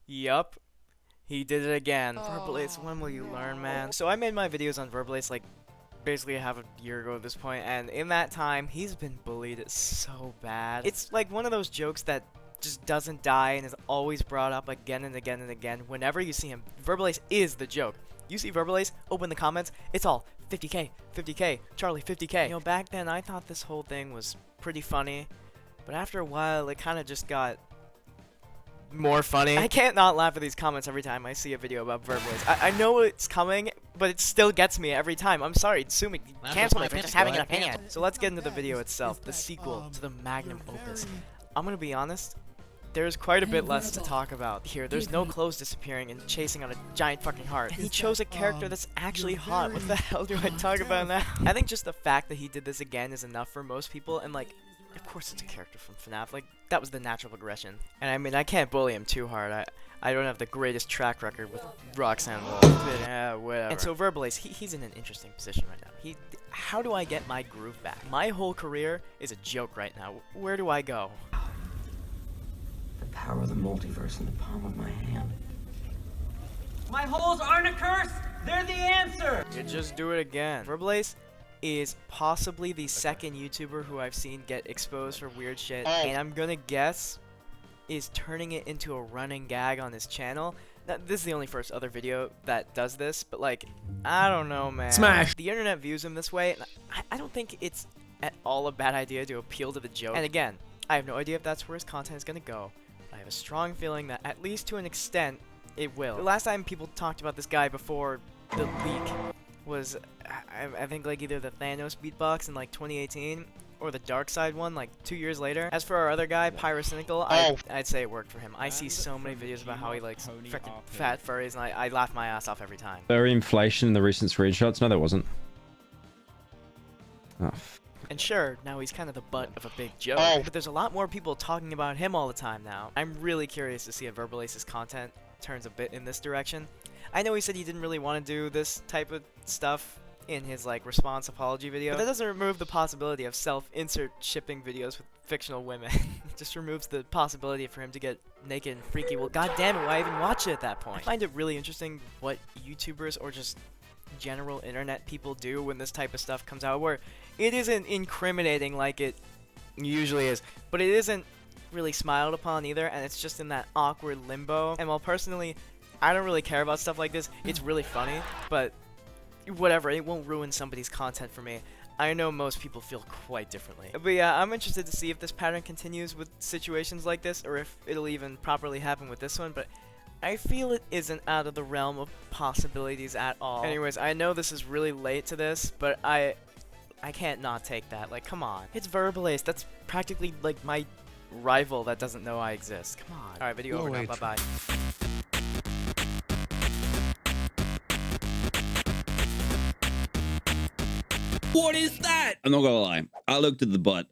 Yup. He did it again. Verbalase, when will you learn, man? So I made my videos on Verbalase like basically half a year ago at this point, and in that time, he's been bullied so bad. It's like one of those jokes that just doesn't die and is always brought up again and again and again whenever you see him. Verbalase is the joke. You see Verbalase, open the comments, it's all 50k, 50k, Charlie 50k. You know, back then I thought this whole thing was pretty funny, but after a while it kind of just got more funny. I can't not laugh at these comments every time I see a video about Verbalase. I know it's coming, but it still gets me every time. I'm sorry, sue me, cancel me for just having an opinion. So let's get into the video itself, the sequel to the magnum opus. I'm gonna be honest, there's quite a bit less to talk about here. There's no clothes disappearing and chasing on a giant fucking heart. And he chose a character that's actually hot. What the hell do I talk about now? I think just the fact that he did this again is enough for most people, and like, of course it's a character from FNAF, like, that was the natural progression. And I mean, I can't bully him too hard. I don't have the greatest track record with Roxanne Wolf, but whatever. And so Verbalase, he's in an interesting position right now. How do I get my groove back? My whole career is a joke right now. Where do I go? The power of the multiverse in the palm of my hand. My holes aren't a curse! They're the answer! You just do it again. Verbalase is possibly the second YouTuber who I've seen get exposed for weird shit, and I'm gonna guess is turning it into a running gag on his channel. Now, this is the only first other video that does this, but like, I don't know, man. Smash! The internet views him this way, and I don't think it's at all a bad idea to appeal to the joke. And again, I have no idea if that's where his content is gonna go. I have a strong feeling that, at least to an extent, it will. The last time people talked about this guy before the leak was, I think, like either the Thanos beatbox in like 2018 or the Dark Side one like 2 years later. As for our other guy, Pyrocynical, I'd say it worked for him. I see so many videos about how he likes freaking fat furries, and I laugh my ass off every time. Very inflation in the recent screenshots. No, there wasn't. Oh. And sure, now he's kind of the butt of a big joke, but there's a lot more people talking about him all the time now. I'm really curious to see if Verbalase's content turns a bit in this direction. I know he said he didn't really want to do this type of stuff in his like response apology video, but that doesn't remove the possibility of self-insert shipping videos with fictional women. It just removes the possibility for him to get naked and freaky. Well, god damn it, why even watch it at that point? I find it really interesting what YouTubers or just general internet people do when this type of stuff comes out, where it isn't incriminating like it usually is, but it isn't really smiled upon either, and it's just in that awkward limbo. And while personally I don't really care about stuff like this, it's really funny, but whatever, it won't ruin somebody's content for me. I know most people feel quite differently. But yeah, I'm interested to see if this pattern continues with situations like this, or if it'll even properly happen with this one, but I feel it isn't out of the realm of possibilities at all. Anyways, I know this is really late to this, but I can't not take that. Like, come on. It's Verbalase. That's practically like my rival that doesn't know I exist. Come on. Alright, video over now. Bye-bye. What is that? I'm not gonna lie. I looked at the butt.